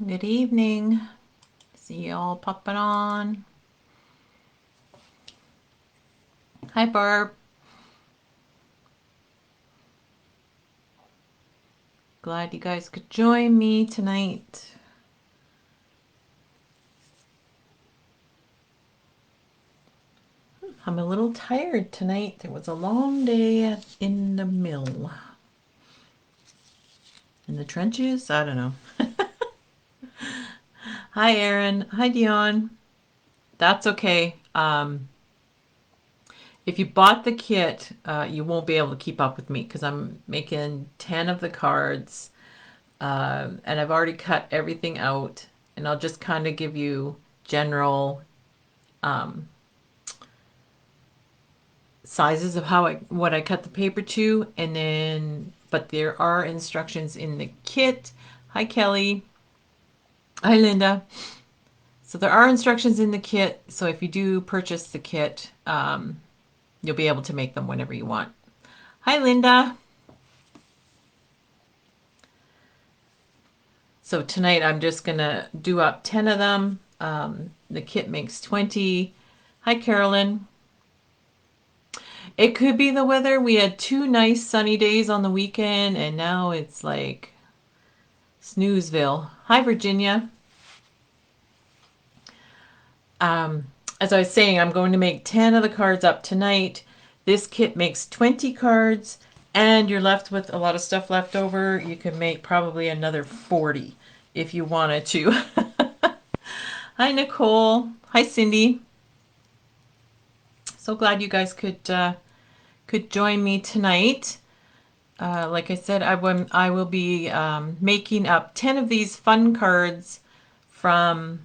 Good evening. See y'all popping on. Hi, Barb. Glad you guys could join me tonight. I'm a little tired tonight. It was a long day in the mill. In the trenches? I don't know. Hi, Erin. Hi, Dion. That's okay. If you bought the kit, you won't be able to keep up with me because I'm making 10 of the cards. And I've already cut everything out. And I'll just kind of give you general sizes of what I cut the paper to, and then but there are instructions in the kit. Hi, Kelly. Hi, Linda. So there are instructions in the kit. So if you do purchase the kit, you'll be able to make them whenever you want. Hi, Linda. So tonight I'm just gonna do up 10 of them. The kit makes 20. Hi, Carolyn. It could be the weather. We had 2 nice sunny days on the weekend, and now it's like Snoozeville. Hi, Virginia. As I was saying, I'm going to make 10 of the cards up tonight. This kit makes 20 cards, and you're left with a lot of stuff left over. You can make probably another 40 if you wanted to. Hi, Nicole. Hi, Cindy. So glad you guys could join me tonight. Like I said, I will be making up 10 of these fun cards from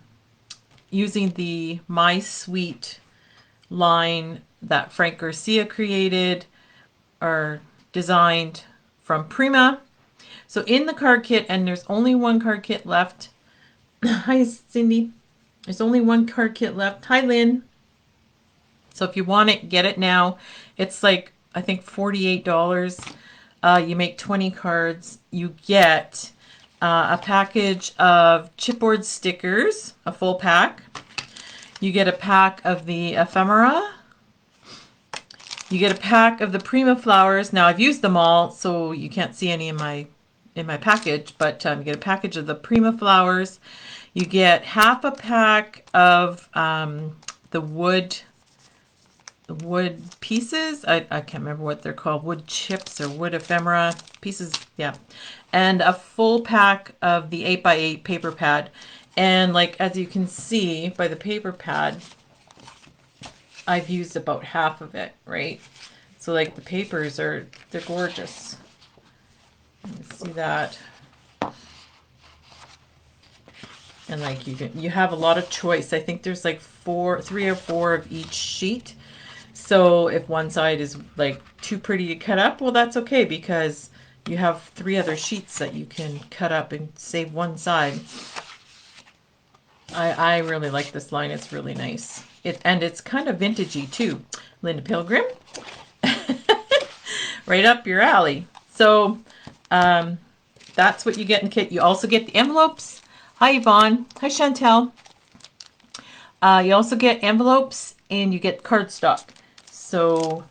using the My Sweet line that Frank Garcia created or designed from Prima. So in the card kit, and there's only one card kit left. Hi, Cindy. There's only one card kit left. Hi, Lynn. So if you want it, get it now. It's like, I think, $48. You make 20 cards. You get a package of chipboard stickers, a full pack. You get a pack of the ephemera. You get a pack of the Prima flowers. Now I've used them all, so you can't see any in my package, but you get a package of the Prima flowers. You get half a pack of the wood pieces. I can't remember what they're called. Wood chips or wood ephemera pieces. Yeah. And a full pack of the 8x8 paper pad. And like, as you can see by the paper pad, I've used about half of it, right? So like the papers they're gorgeous. You see that? And like you have a lot of choice. I think there's like 3 or 4 of each sheet. So if one side is like too pretty to cut up, well, that's okay because you have 3 other sheets that you can cut up and save one side. I really like this line. It's really nice. And it's kind of vintagey too. Linda Pilgrim. Right up your alley. So that's what you get in kit. You also get the envelopes. Hi, Yvonne. Hi, Chantel. You also get envelopes and you get cardstock. So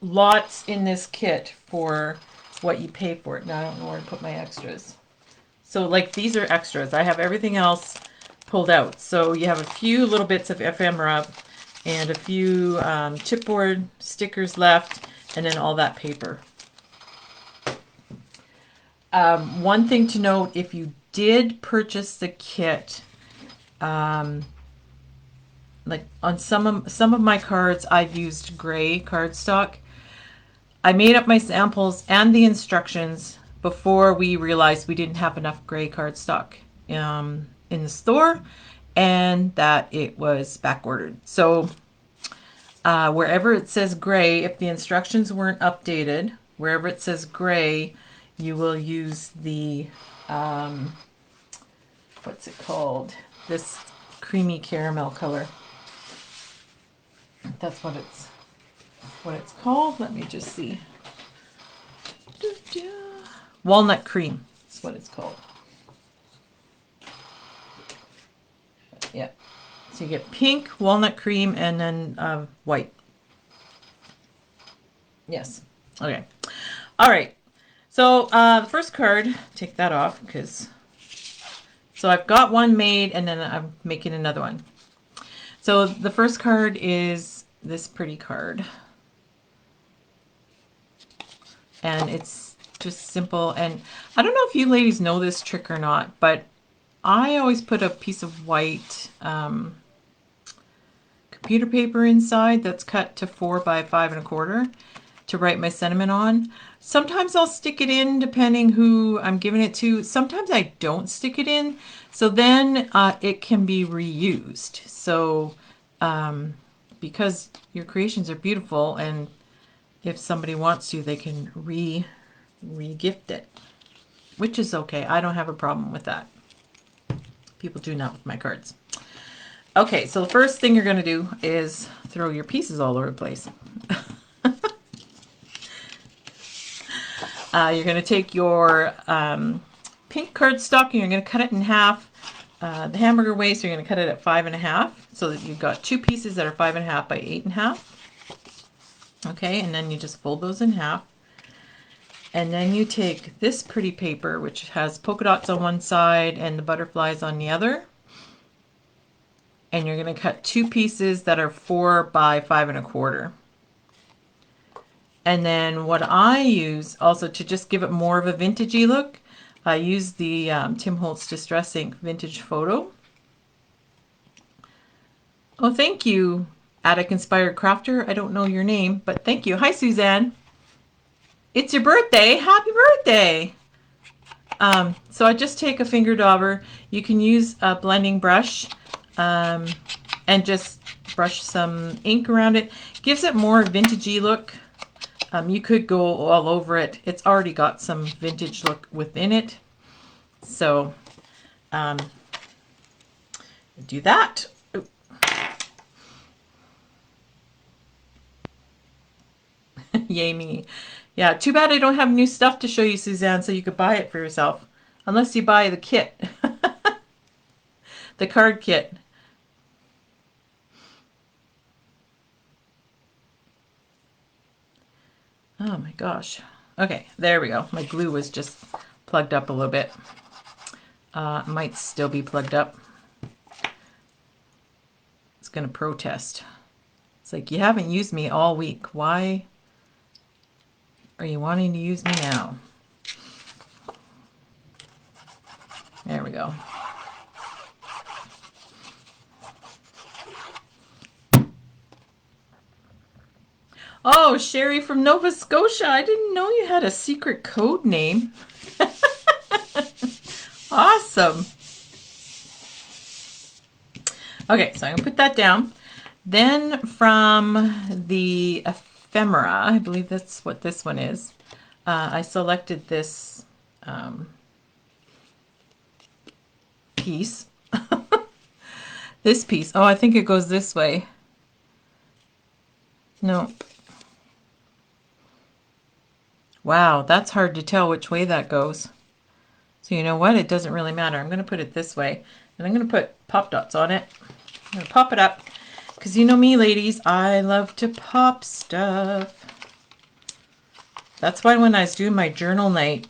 lots in this kit for what you pay for it. Now I don't know where to put my extras. So like these are extras. I have everything else pulled out. So you have a few little bits of ephemera and a few chipboard stickers left, and then all that paper. One thing to note, if you did purchase the kit, like on some of my cards, I've used gray cardstock. I made up my samples and the instructions before we realized we didn't have enough gray cardstock in the store, and that it was back ordered. So wherever it says gray, if the instructions weren't updated, wherever it says gray, you will use the what's it called? This creamy caramel color. That's what it's called. Let me just see. Walnut cream is what it's called. Yeah. So you get pink, walnut cream, and then white. Yes. Okay. All right. So the first card, take that off because. So I've got one made, and then I'm making another one. So the first card is this pretty card. And it's just simple. And I don't know if you ladies know this trick or not, but I always put a piece of white computer paper inside that's cut to 4 by 5 1/4 to write my sentiment on. Sometimes I'll stick it in depending who I'm giving it to. Sometimes I don't stick it in. So then it can be reused. So because your creations are beautiful, and if somebody wants to, they can re-gift it, which is okay. I don't have a problem with that. People do not with my cards. Okay, so the first thing you're going to do is throw your pieces all over the place. You're going to take your pink cardstock and you're going to cut it in half. The hamburger waist, you're going to cut it at 5 1/2, so that you've got 2 pieces that are 5 1/2 by 8 1/2. Okay, and then you just fold those in half. And then you take this pretty paper, which has polka dots on one side and the butterflies on the other. And you're going to cut 2 pieces that are 4 by 5 1/4. And then what I use also to just give it more of a vintagey look, I use the Tim Holtz Distress Ink Vintage Photo. Oh, thank you, Attic Inspired Crafter. I don't know your name, but thank you. Hi, Suzanne. It's your birthday. Happy birthday. So I just take a finger dauber. You can use a blending brush and just brush some ink around it. Gives it more vintagey look. You could go all over it. It's already got some vintage look within it. So do that. Ooh. Yay me. Yeah, too bad I don't have new stuff to show you, Suzanne, so you could buy it for yourself. Unless you buy the kit. The card kit. Oh my gosh. Okay, there we go. My glue was just plugged up a little bit. Might still be plugged up. It's going to protest. It's like, you haven't used me all week. Why are you wanting to use me now? There we go. Oh, Sherry from Nova Scotia. I didn't know you had a secret code name. Awesome. Okay, so I'm going to put that down. Then from the ephemera, I believe that's what this one is, I selected this piece. This piece. Oh, I think it goes this way. No. Wow, that's hard to tell which way that goes. So you know what? It doesn't really matter. I'm going to put it this way. And I'm going to put pop dots on it. I'm going to pop it up. Because you know me, ladies, I love to pop stuff. That's why when I was doing my journal night,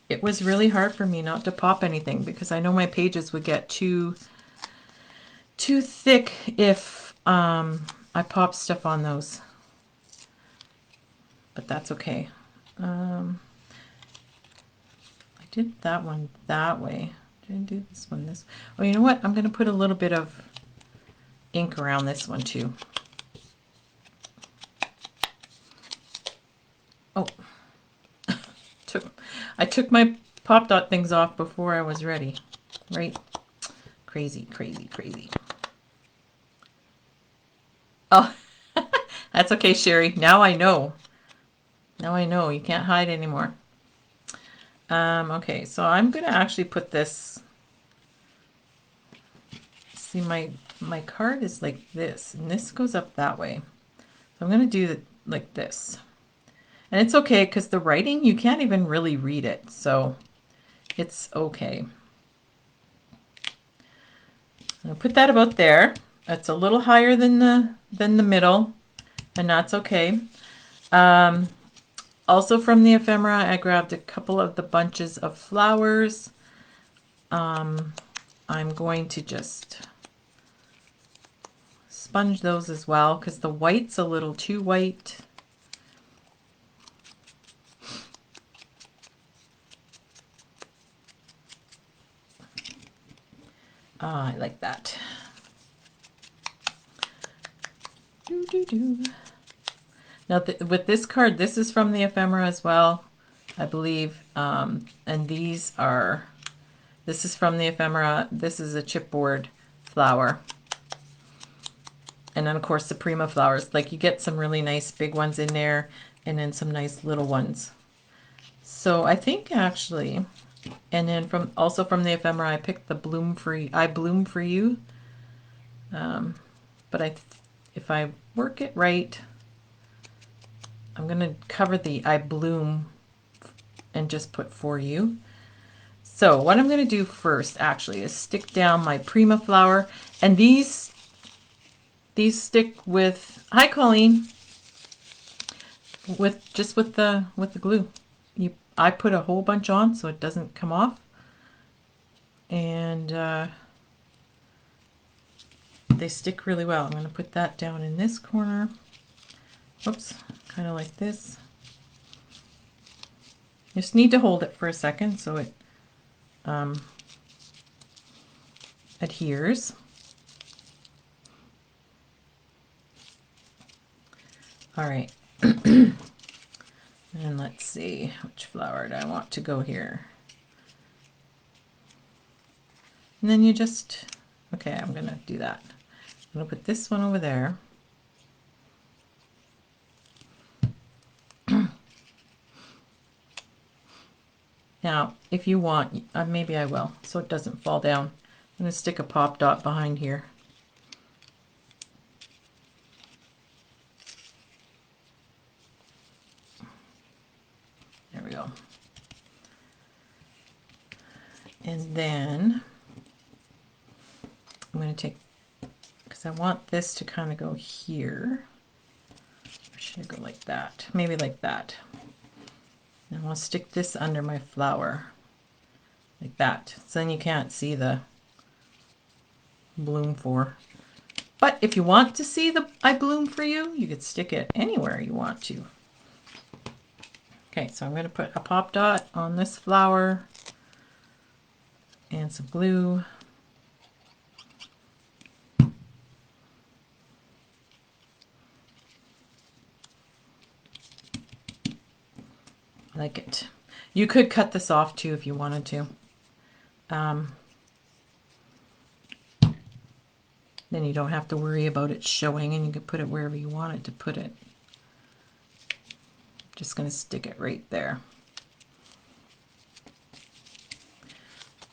it was really hard for me not to pop anything. Because I know my pages would get too thick if I pop stuff on those. But that's okay. I did that one that way. Did I do this one this? Oh, you know what? I'm going to put a little bit of ink around this one too. Oh, I took my pop dot things off before I was ready. Right? Crazy, crazy, crazy. Oh, that's okay, Sherry. Now I know. Now I know. You can't hide anymore. Okay, so I'm going to actually put this. See, my card is like this, and this goes up that way. So I'm going to do it like this. And it's okay, because the writing, you can't even really read it, so it's okay. I'll put that about there. It's a little higher than the middle, and that's okay. Also from the ephemera, I grabbed a couple of the bunches of flowers. I'm going to just sponge those as well because the white's a little too white. I like that. Now with this card, this is from the ephemera as well, I believe. And these are, this is from the ephemera. This is a chipboard flower. And then of course the Prima flowers. Like you get some really nice big ones in there and then some nice little ones. So I think actually, and then also from the ephemera, I picked the I Bloom For You. But if I work it right, I'm going to cover the I Bloom and just put For You. So what I'm going to do first actually is stick down my Prima flower, and these stick with, hi Colleen, with the glue. I put a whole bunch on so it doesn't come off, and they stick really well. I'm going to put that down in this corner. Oops, kind of like this. Just need to hold it for a second so it adheres. All right. And let's see, which flower do I want to go here? And then you just, okay, I'm going to do that. I'm going to put this one over there. Now, if you want, maybe I will, so it doesn't fall down. I'm going to stick a pop dot behind here. There we go. And then I'm going to take, because I want this to kind of go here. Or should I go like that? Maybe like that. And I'll stick this under my flower like that. So then you can't see the bloom for. But if you want to see the I Bloom For You, you could stick it anywhere you want to. Okay, so I'm going to put a pop dot on this flower and some glue. I like it. You could cut this off too if you wanted to. Then you don't have to worry about it showing, and you can put it wherever you want it to put it. Just going to stick it right there.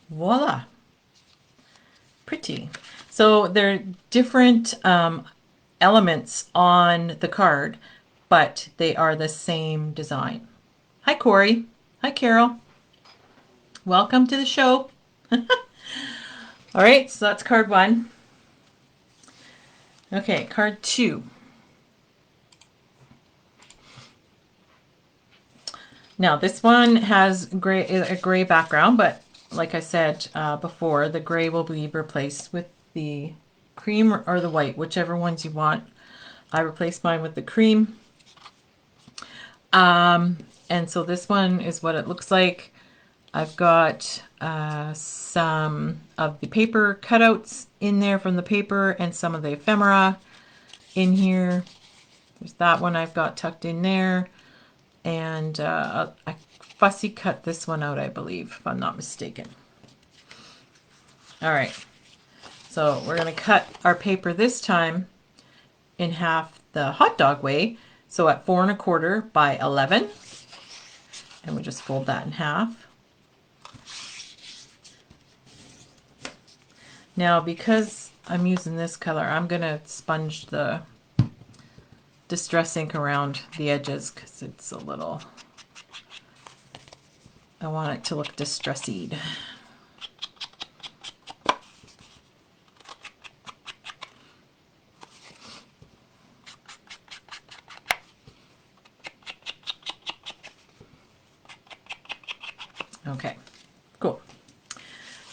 Voila! Pretty. So there are different elements on the card, but they are the same design. Hi Corey. Hi Carol. Welcome to the show. All right, so that's card 1. Okay, card 2. Now this one has a gray background, but like I said before, the gray will be replaced with the cream or the white, whichever ones you want. I replaced mine with the cream. And so this one is what it looks like. I've got some of the paper cutouts in there from the paper and some of the ephemera in here. There's that one I've got tucked in there. And I fussy cut this one out, I believe, if I'm not mistaken. All right. So we're going to cut our paper this time in half the hot dog way. So at 4 1/4 by 11. And we just fold that in half. Now, because I'm using this color, I'm going to sponge the Distress ink around the edges because it's a little, I want it to look distressed.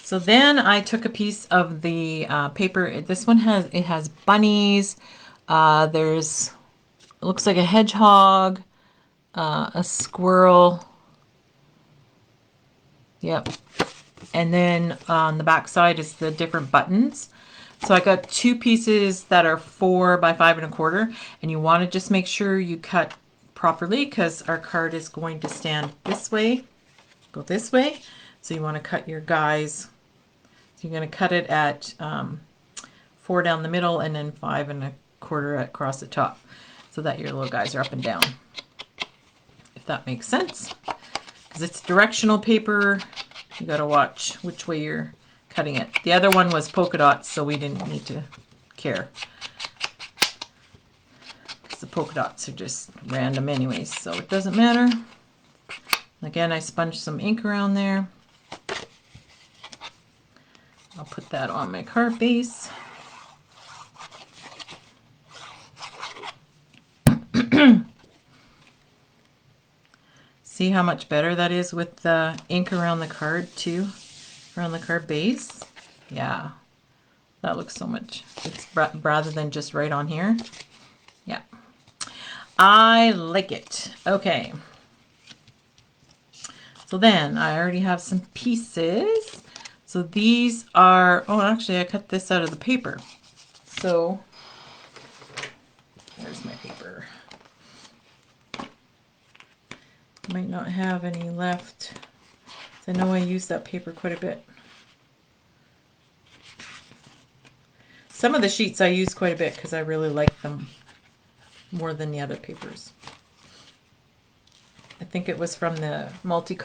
So then I took a piece of the paper. This one has bunnies. There's, it looks like a hedgehog, a squirrel. Yep. And then on the back side is the different buttons. So I got two pieces that are 4 by 5 1/4, and you want to just make sure you cut properly because our card is going to stand this way, go this way. So you want to cut your guys. So you're going to cut it at 4 down the middle and then 5 1/4 across the top, so that your little guys are up and down. If that makes sense, because it's directional paper, you got to watch which way you're cutting it. The other one was polka dots, so we didn't need to care. Because the polka dots are just random anyways, so it doesn't matter. Again, I sponged some ink around there. I'll put that on my card base. See how much better that is with the ink around the card too, around the card base? Yeah, that looks so much, it's rather than just right on here. Yeah, I like it. Okay, so then I already have some pieces. So these are, oh, actually I cut this out of the paper. So there's my paper. Might not have any left. I know I use that paper quite a bit. Some of the sheets I use quite a bit because I really like them more than the other papers. I think it was from the multi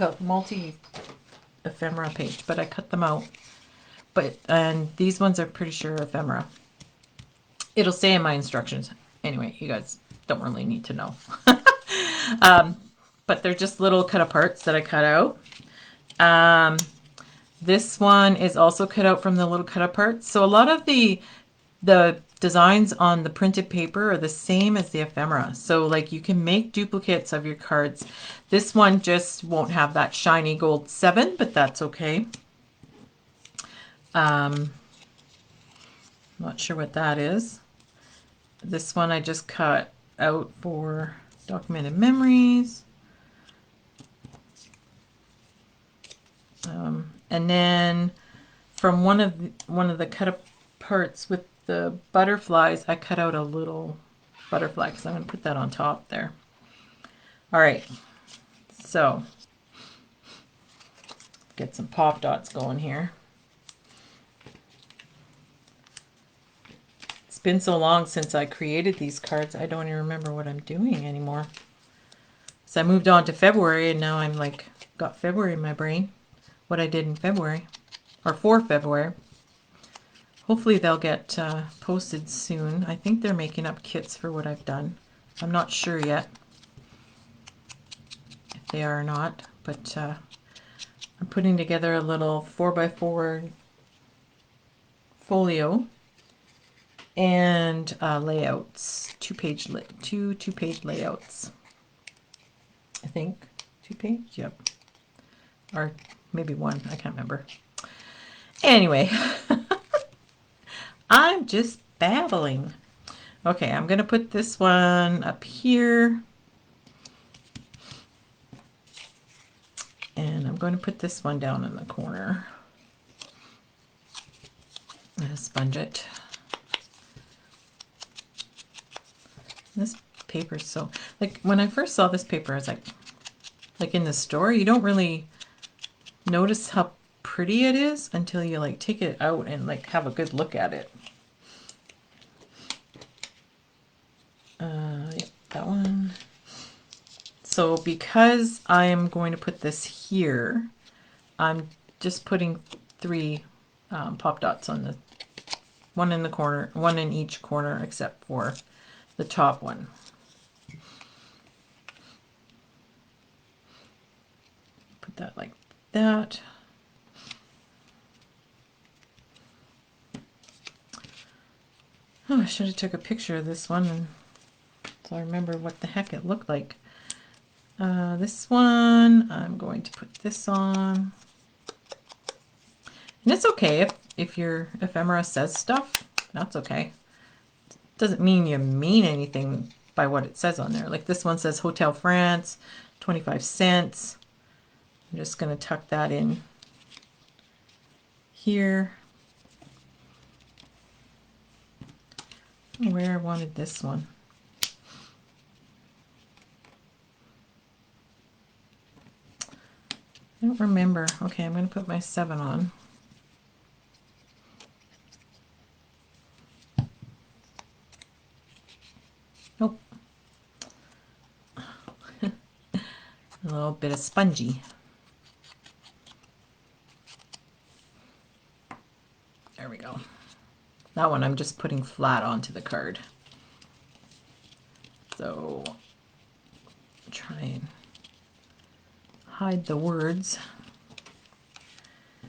ephemera page, but I cut them out. And these ones are pretty sure ephemera. It'll say in my instructions. Anyway, you guys don't really need to know. But they're just little cut aparts that I cut out. This one is also cut out from the little cut aparts. So a lot of the designs on the printed paper are the same as the ephemera. So like you can make duplicates of your cards. This one just won't have that shiny gold 7, but that's okay. Not sure what that is. This one I just cut out for documented memories. And then from one of the cut parts with the butterflies, I cut out a little butterfly because I'm going to put that on top there. All right, so get some pop dots going here. It's been so long since I created these cards, I don't even remember what I'm doing anymore. So I moved on to February, and now I'm like, got February in my brain. What I did in February, or for February. Hopefully they'll get posted soon. I think they're making up kits for what I've done. I'm not sure yet if they are or not, but I'm putting together a little 4x4 folio and layouts, two-page layouts. I think 2-page, yep, or maybe 1, I can't remember. Anyway, I'm just babbling. Okay, I'm gonna put this one up here. And I'm going to put this one down in the corner. I'm gonna sponge it. This paper is so, like when I first saw this paper, I was like in the store, you don't really notice how pretty it is until you like take it out and like have a good look at it. Yep, that one. So because I am going to put this here, I'm just putting 3 pop dots on the one in the corner, one in each corner except for the top one. Put that like that. Oh, I should have took a picture of this one so I remember what the heck it looked like. This one, I'm going to put this on. And it's okay if your ephemera says stuff. That's okay. Doesn't mean you mean anything by what it says on there. Like this one says Hotel France, 25 cents. I'm just going to tuck that in here. Where I wanted this one. I don't remember. Okay, I'm going to put my 7 on. Nope. A little bit of spongy. There we go. That one I'm just putting flat onto the card. So try and hide the words. I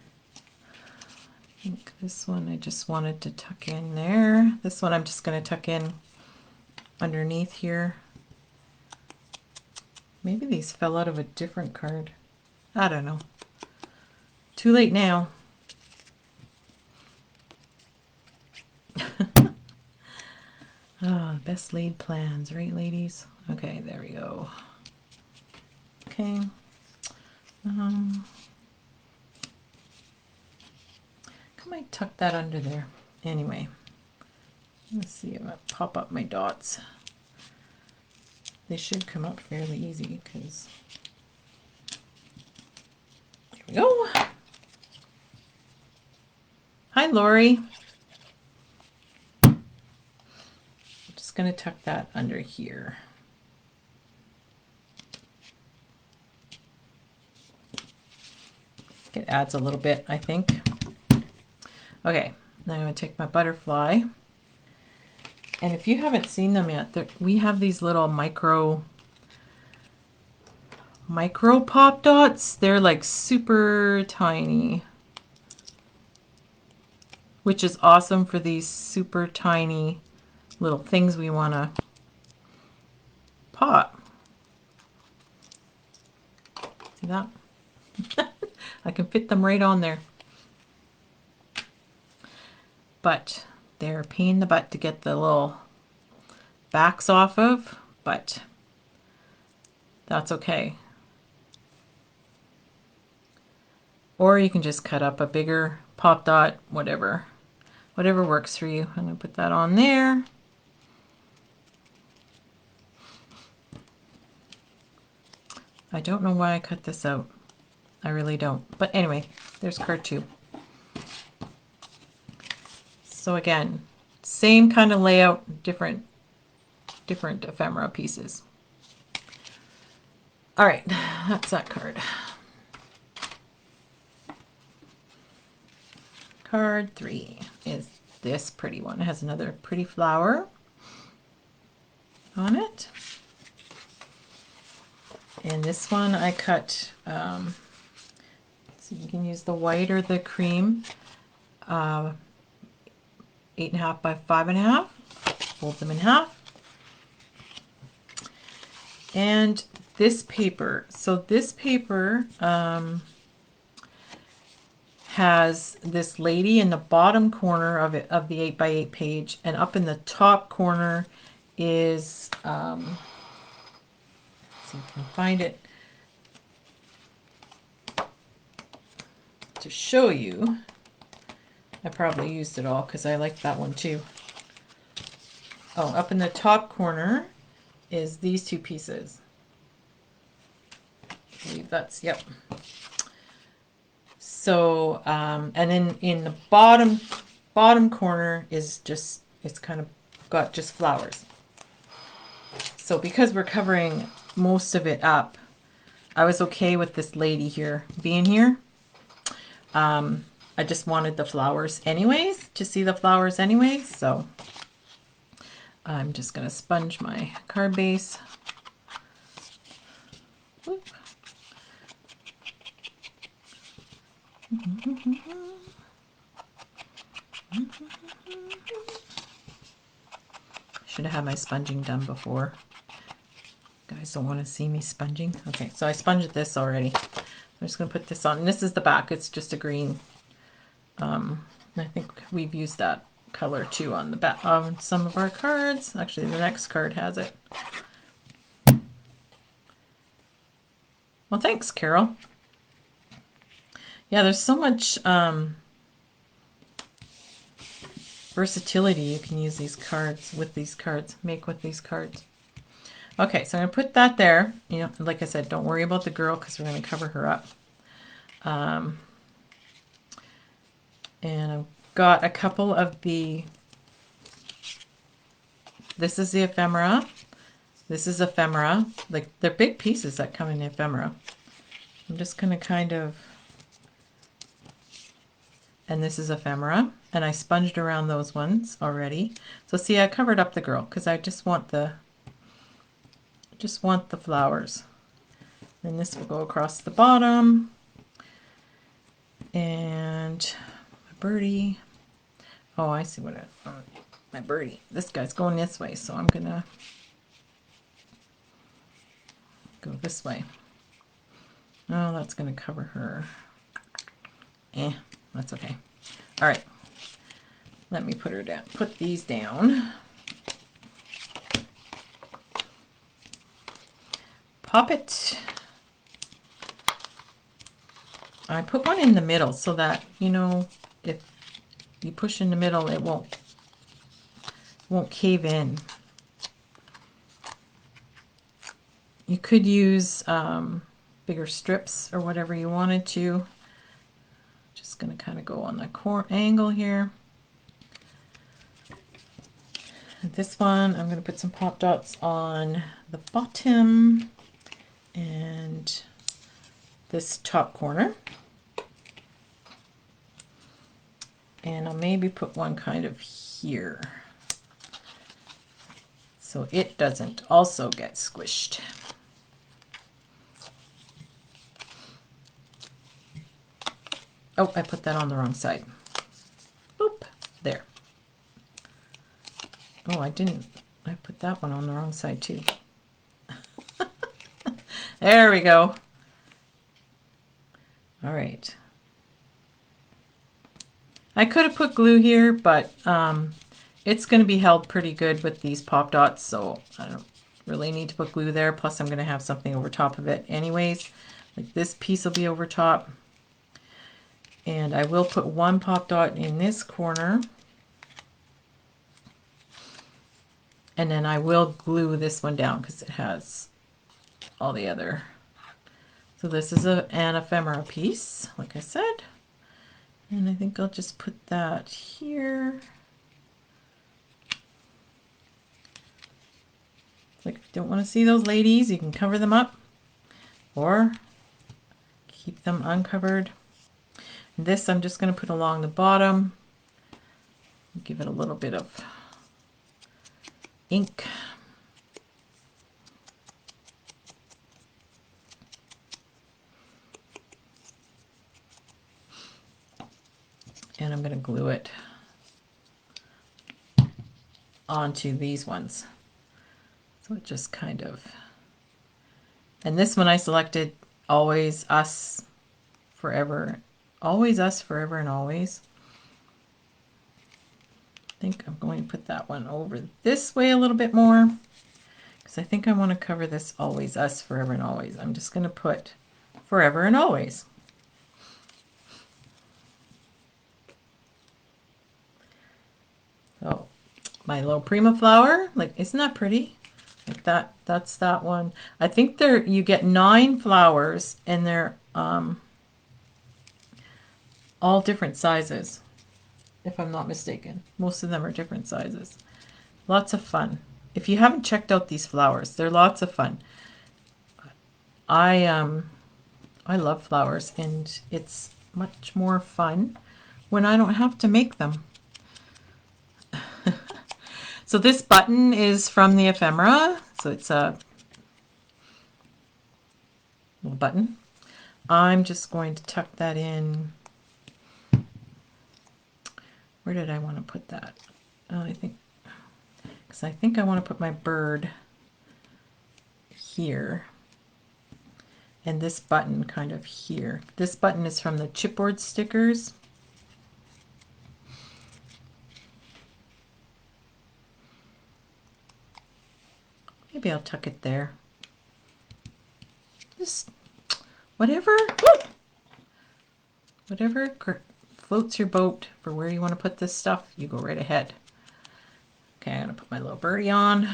think this one I just wanted to tuck in there. This one I'm just going to tuck in underneath here. Maybe these fell out of a different card. I don't know. Too late now. Ah, best laid plans, right, ladies? Okay, there we go. Okay. I might tuck that under there. Anyway, let's see if I pop up my dots. They should come up fairly easy because there we go. Hi, Lori. I'm just going to tuck that under here. It adds a little bit, I think. Okay, now I'm going to take my butterfly. And if you haven't seen them yet, we have these little micro pop dots. They're like super tiny, which is awesome for these super tiny little things we want to pop. See that? I can fit them right on there. But they're a pain in the butt to get the little backs off of, but that's okay. Or you can just cut up a bigger pop dot, whatever works for you. I'm going to put that on there. I don't know why I cut this out. I really don't. But anyway, there's card 2. So again, same kind of layout, different ephemera pieces. All right, that's that card. Card 3 is this pretty one. It has another pretty flower on it. And this one I cut, so you can use the white or the cream, 8.5 by 5.5. Fold them in half. And this paper, so this paper has this lady in the bottom corner of it, of the 8 by 8 page, and up in the top corner is let's see if I can find it to show you. I probably used it all because I liked that one too. Oh, up in the top corner is these 2 pieces. I believe that's, yep. So, and then in the bottom corner is just, it's kind of got just flowers. So because we're covering most of it up, I was okay with this lady here being here. I just wanted the flowers anyways, to see the flowers anyways, so I'm just going to sponge my card base. Whoop. Should have had my sponging done before. You guys don't want to see me sponging. Okay, so I sponged this already. I'm just going to put this on. And this is the back. It's just a green I think we've used that color too on the back of some of our cards. Actually, the next card has it. Well, thanks, Carol. Yeah, there's so much versatility you can use these cards with these cards, make with these cards. Okay, so I'm going to put that there. You know, like I said, don't worry about the girl because we're going to cover her up. And I've got a couple of the, this is the ephemera. This is ephemera. Like, they're big pieces that come in ephemera. I'm just going to kind of, and this is ephemera. And I sponged around those ones already. So see, I covered up the girl because I just want the flowers. And this will go across the bottom. And my birdie. Oh, I see what my birdie. This guy's going this way, so I'm gonna go this way. Oh, that's gonna cover her. That's okay. All right. Let me put her down. Put these down. Pop it. I put one in the middle so that, you know, if you push in the middle, it won't cave in. You could use bigger strips or whatever you wanted to. Just going to kind of go on the angle here. This one, I'm going to put some pop dots on the bottom and this top corner. And I'll maybe put one kind of here so it doesn't also get squished. Oh, I put that on the wrong side. Oop, there. Oh, I didn't. I put that one on the wrong side too. There we go. All right. I could have put glue here, but it's going to be held pretty good with these pop dots, so I don't really need to put glue there. Plus, I'm going to have something over top of it anyways. Like this piece will be over top. And I will put one pop dot in this corner. And then I will glue this one down because it has all the other. So this is an ephemera piece, like I said. And I think I'll just put that here. Like, if you don't want to see those ladies, you can cover them up or keep them uncovered. This I'm just going to put along the bottom. Give it a little bit of ink. And I'm going to glue it onto these ones. So it just kind of, and this one I selected Always Us Forever. Always Us Forever and Always. I think I'm going to put that one over this way a little bit more because I think I want to cover this Always Us Forever and Always. I'm just going to put Forever and Always. So my little Prima flower, like, isn't that pretty? Like that, that's that one. I think you get 9 flowers and they're all different sizes, if I'm not mistaken. Most of them are different sizes. Lots of fun. If you haven't checked out these flowers, they're lots of fun. I love flowers, and it's much more fun when I don't have to make them. So this button is from the ephemera. So it's a little button. I'm just going to tuck that in. Where did I want to put that? I think I want to put my bird here. And this button kind of here. This button is from the chipboard stickers. Maybe I'll tuck it there. Just whatever floats your boat for where you want to put this stuff, you go right ahead. Okay, I'm going to put my little birdie on.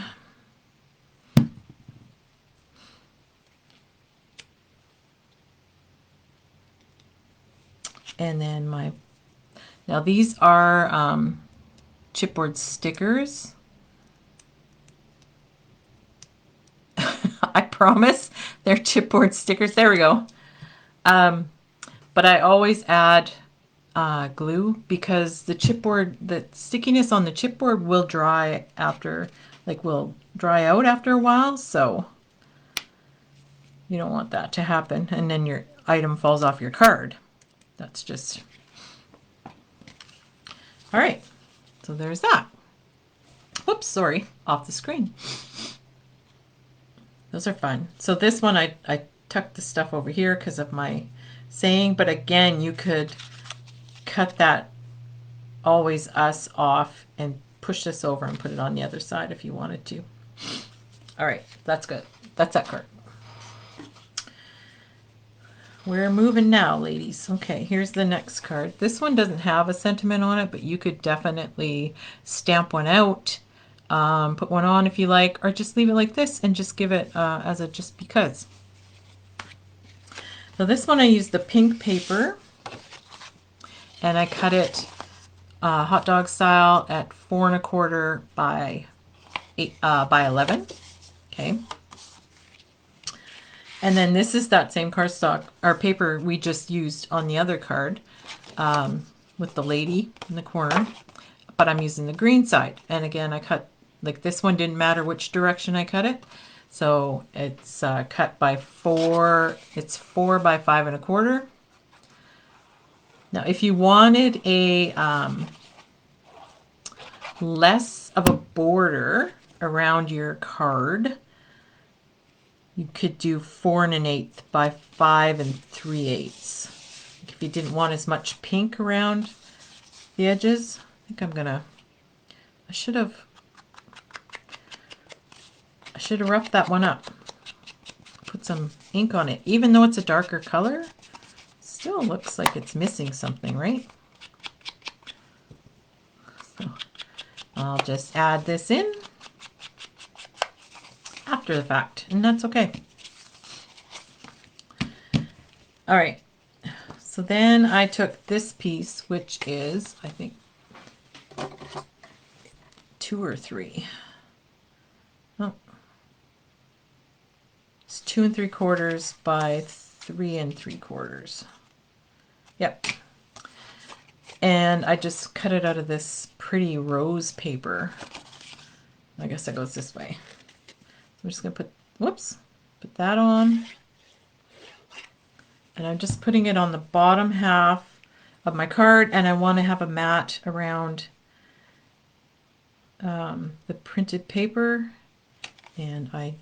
And then now these are chipboard stickers. I promise they're chipboard stickers. There we go. But I always add glue because the stickiness on the chipboard will dry out after a while. So you don't want that to happen. And then your item falls off your card. That's just, all right. So there's that. Whoops, sorry, off the screen. Those are fun. So this one, I tucked the stuff over here because of my saying, but again, you could cut that always us off and push this over and put it on the other side if you wanted to. All right, that's good. That's that card. We're moving now, ladies. Okay, here's the next card. This one doesn't have a sentiment on it, but you could definitely stamp one out, put one on if you like, or just leave it like this and just give it as a just because. So this one I used the pink paper, and I cut it hot dog style at 4 1/4 by 11. Okay. And then this is that same cardstock or paper we just used on the other card with the lady in the corner, but I'm using the green side. And again, I cut, like this one didn't matter which direction I cut it. So it's cut by 4, it's 4 by 5 1/4. Now, if you wanted a less of a border around your card, you could do 4 1/8 by 5 3/8. If you didn't want as much pink around the edges, I think I should have roughed that one up. Put some ink on it. Even though it's a darker color, still looks like it's missing something, right? So I'll just add this in after the fact, and that's okay. All right, so then I took this piece, which is, I think, 2 or 3. Oh, it's 2 3/4 by 3 3/4. Yep. And I just cut it out of this pretty rose paper. I guess that goes this way. I'm just going to put that on. And I'm just putting it on the bottom half of my card, and I want to have a mat around the printed paper, and I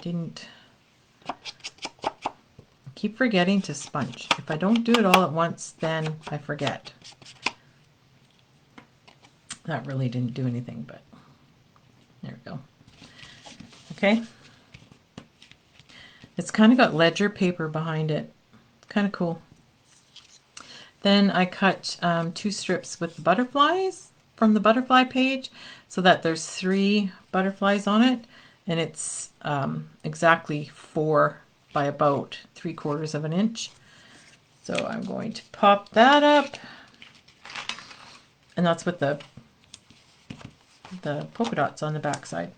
keep forgetting to sponge. If I don't do it all at once, then I forget. That really didn't do anything, but there we go. Okay. It's kind of got ledger paper behind it. It's kind of cool. Then I cut 2 strips with the butterflies from the butterfly page so that there's 3 butterflies on it, and it's exactly 4 by about 3/4 of an inch. So I'm going to pop that up, and that's with the polka dots on the back side.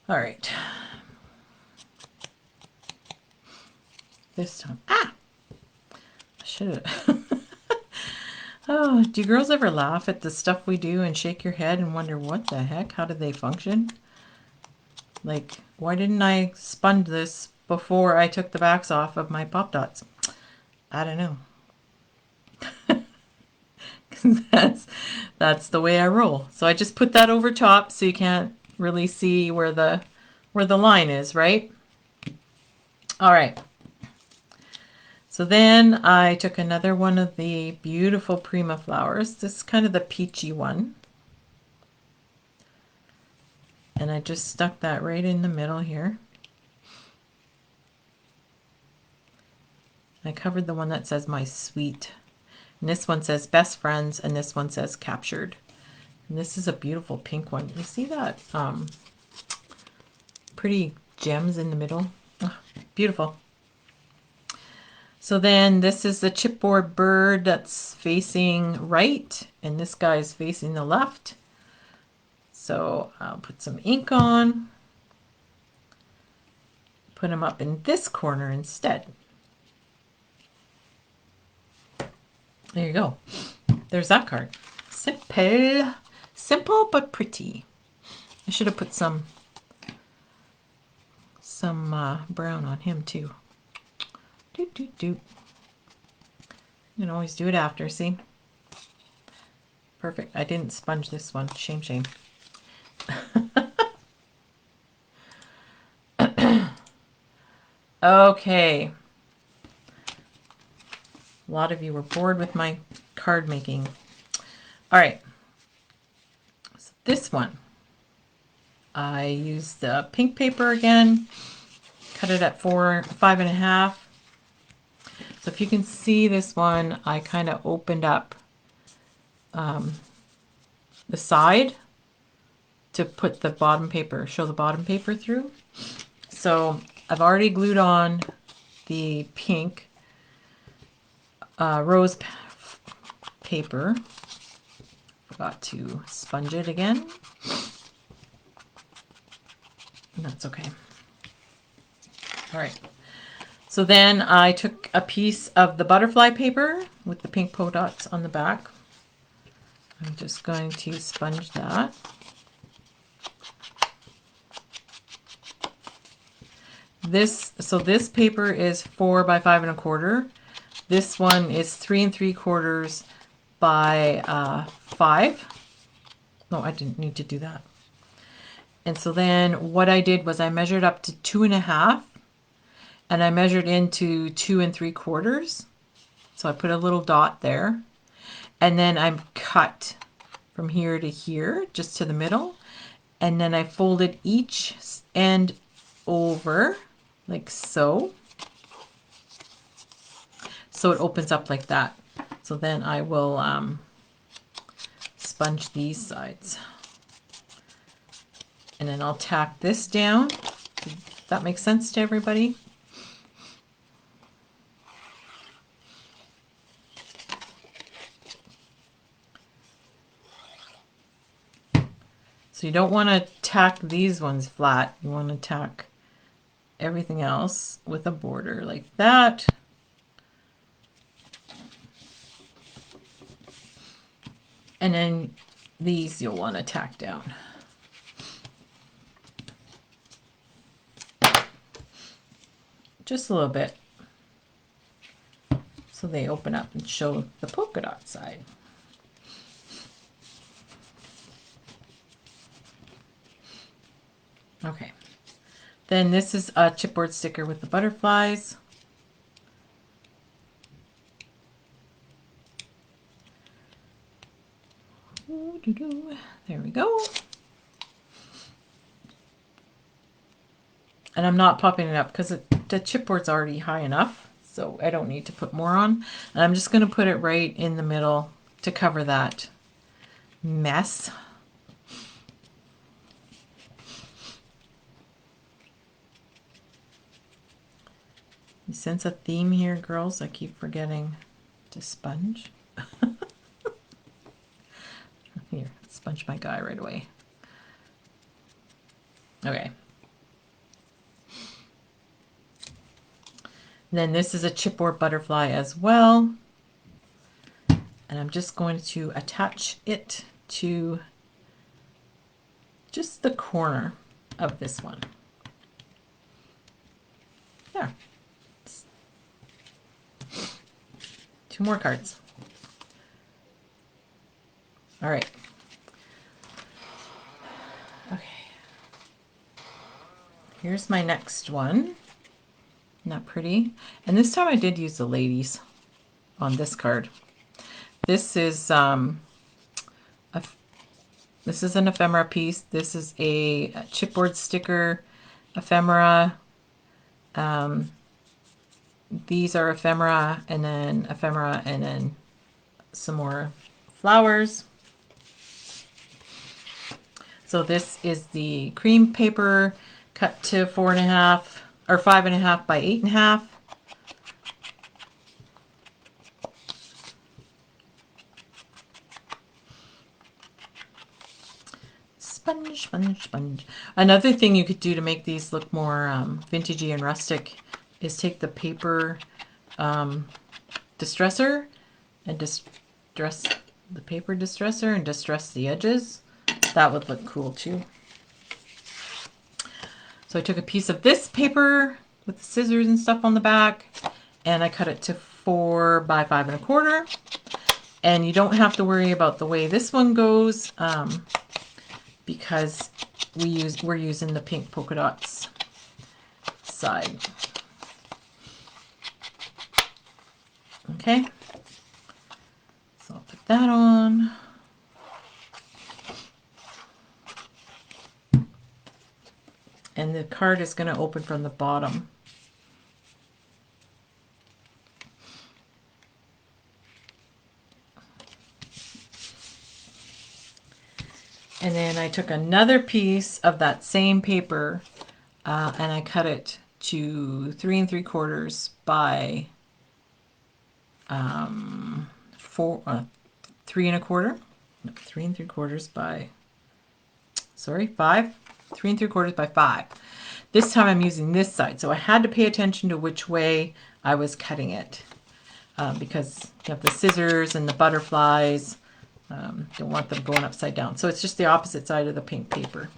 All right. This time, I should have. Oh, do you girls ever laugh at the stuff we do and shake your head and wonder what the heck? How did they function? Like, why didn't I sponge this before I took the backs off of my Pop Dots? I don't know. That's the way I roll. So I just put that over top so you can't really see where the line is, right? All right. So then I took another one of the beautiful Prima flowers. This is kind of the peachy one. And I just stuck that right in the middle here. I covered the one that says My Sweet. And this one says Best Friends, and this one says Captured. And this is a beautiful pink one. You see that pretty gems in the middle? Oh, beautiful. So then this is the chipboard bird that's facing right, and this guy is facing the left. So I'll put some ink on, put him up in this corner instead. There you go. There's that card. Simple. Simple but pretty. I should have put some brown on him too. Doot, doot, doot. You can always do it after, see? Perfect. I didn't sponge this one. Shame, shame. Okay. A lot of you were bored with my card making. All right. So this one, I used the pink paper again, cut it at 5.5. So if you can see this one, I kind of opened up the side to put the bottom paper, show the bottom paper through. So I've already glued on the pink rose paper. Forgot to sponge it again. That's okay. All right. So then I took a piece of the butterfly paper with the pink polka dots on the back. I'm just going to sponge that. This paper is 4 by 5 1/4. This one is 3 3/4 by 5. No, I didn't need to do that. And so then what I did was I measured up to 2.5, and I measured into 2 3/4. So I put a little dot there, and then I cut from here to here, just to the middle, and then I folded each end over like so. So it opens up like that. So then I will sponge these sides. And then I'll tack this down. Does that make sense to everybody? So you don't want to tack these ones flat. You want to tack everything else with a border like that. And then these you'll want to tack down. Just a little bit. So they open up and show the polka dot side. Okay. Then this is a chipboard sticker with the butterflies. There we go. And I'm not popping it up because the chipboard's already high enough, so I don't need to put more on. And I'm just going to put it right in the middle to cover that mess. You sense a theme here, girls? I keep forgetting to sponge. Here, sponge my guy right away. Okay. Then this is a chipboard butterfly as well. And I'm just going to attach it to just the corner of this one. There. 2 more cards. All right. Okay. Here's my next one. Isn't that pretty? And this time I did use the ladies on this card. This is this is an ephemera piece. This is a chipboard sticker ephemera. These are ephemera, and then some more flowers. So this is the cream paper cut to 4.5 or 5.5 by 8.5. Sponge, sponge, sponge. Another thing you could do to make these look more vintagey and rustic is take the paper distressor and distress the paper distressor and distress the edges. That would look cool too. So I took a piece of this paper with the scissors and stuff on the back, and I cut it to 4 by 5.25. And you don't have to worry about the way this one goes because we're using the pink polka dots side. Okay, so I'll put that on. And the card is going to open from the bottom. And then I took another piece of that same paper and I cut it to 3 3/4 by 3 1/4. 3 3/4 by 5. 3 3/4 by 5. This time I'm using this side, so I had to pay attention to which way I was cutting it because you have the scissors and the butterflies. Don't want them going upside down. So it's just the opposite side of the pink paper.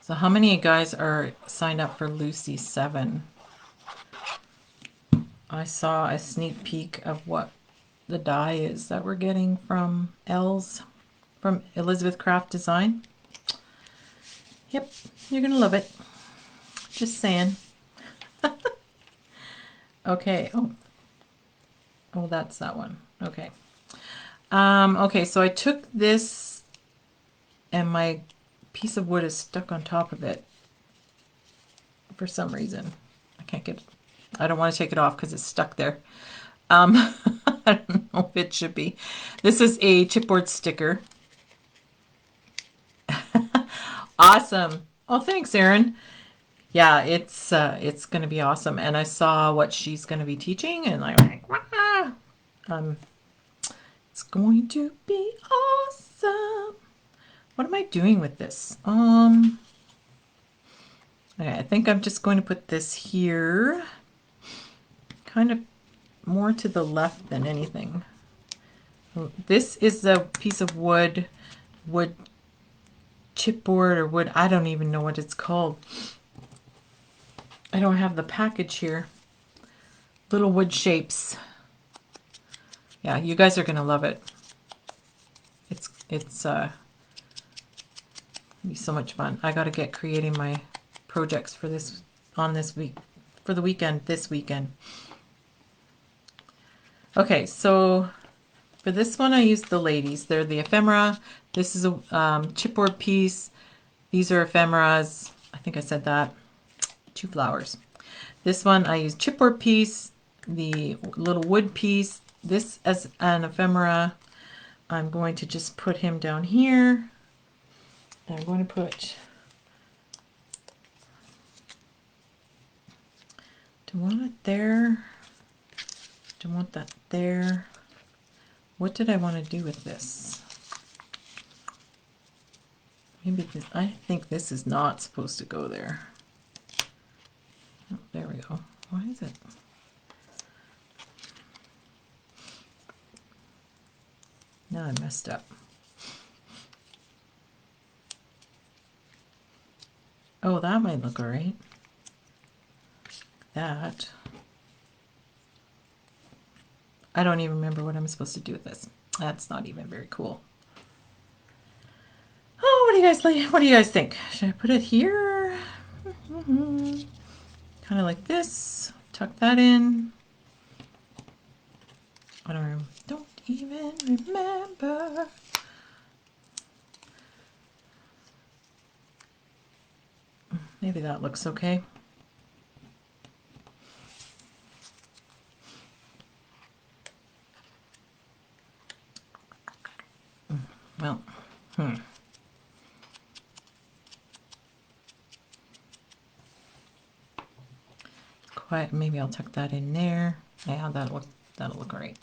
So how many of you guys are signed up for Lucy 7? I saw a sneak peek of what the die is that we're getting from from Elizabeth Craft Design. Yep, you're going to love it. Just saying. Okay. Oh, that's that one. Okay. Okay, so I took this and my piece of wood is stuck on top of it for some reason. I don't want to take it off because it's stuck there. I don't know if it should be. This is a chipboard sticker. Awesome. Oh, thanks, Erin. Yeah, it's going to be awesome. And I saw what she's going to be teaching, and I'm like, wow. It's going to be awesome. What am I doing with this? Okay, I think I'm just going to put this here, kind of more to the left than anything. This is a piece of wood chipboard or wood. I don't even know what it's called. I don't have the package here. Little wood shapes. Yeah, you guys are gonna love it. It's be so much fun. I got to get creating my projects for this for the weekend this weekend. Okay, so for this one I used the ladies. They're the ephemera. This is a chipboard piece. These are ephemeras. I think I said that. 2 flowers. This one I used chipboard piece, the little wood piece. This as an ephemera. I'm going to just put him down here. And I'm going to put, do I want it there? Do I want that there? What did I want to do with this? Maybe this, I think this is not supposed to go there. Oh, there we go. Why is it? Now I messed up. Oh, that might look all right. that. I don't even remember what I'm supposed to do with this. That's not even very cool. Oh, what do you guys like? What do you guys think? Should I put it here? Kind of like this. Tuck that in. I don't even remember. Maybe that looks okay. Well, Quiet. Maybe I'll tuck that in there. Yeah, that'll look great.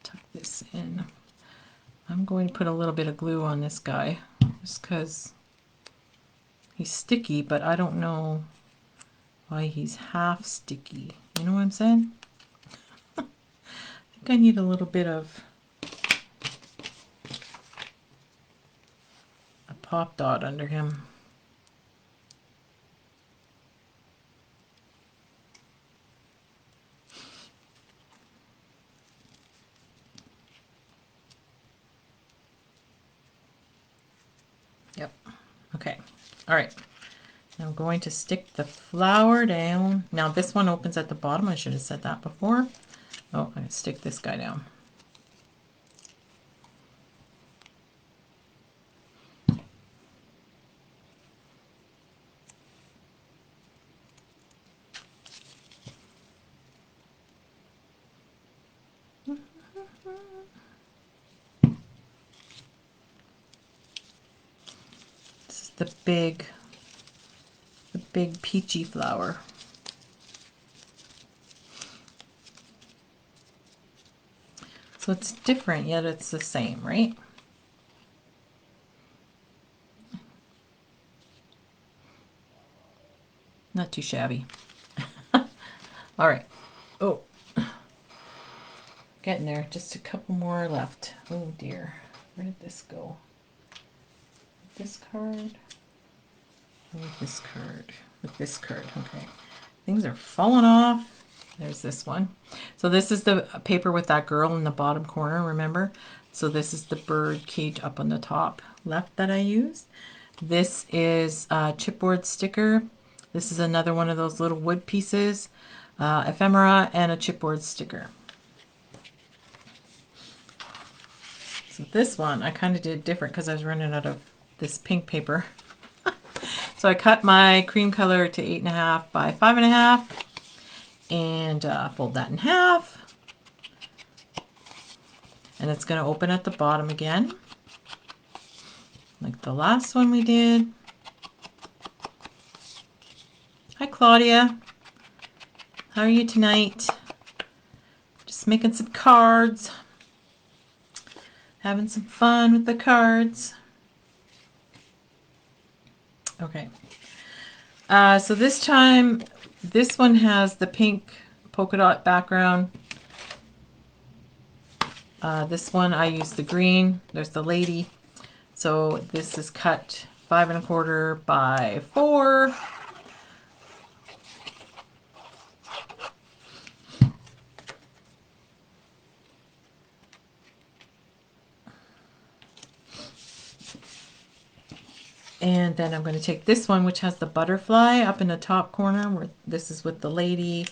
Tuck this in. I'm going to put a little bit of glue on this guy just because he's sticky, but I don't know why he's half sticky. You know what I'm saying? I think I need a little bit of a pop dot under him. Yep. Okay. All right. I'm going to stick the flower down. Now this one opens at the bottom. I should have said that before. Oh, I'm going to stick this guy down. This is the big peachy flower. So it's different, yet it's the same, right? Not too shabby. All right. Oh, getting there. Just a couple more left. Oh dear. Where did this go? This card? Or with this card? With this card. Okay. Things are falling off. There's this one. So this is the paper with that girl in the bottom corner, remember? So this is the bird cage up on the top left that I used. This is a chipboard sticker. This is another one of those little wood pieces, ephemera, and a chipboard sticker. So this one I kind of did different because I was running out of this pink paper. So I cut my cream color to 8.5 by 5.5 and fold that in half. And it's going to open at the bottom again, like the last one we did. Hi, Claudia. How are you tonight? Just making some cards. Having some fun with the cards. Okay. So this time, this one has the pink polka dot background. This one I used the green. There's the lady. So this is cut 5.25 by 4. And then I'm going to take this one, which has the butterfly up in the top corner, where this is with the lady.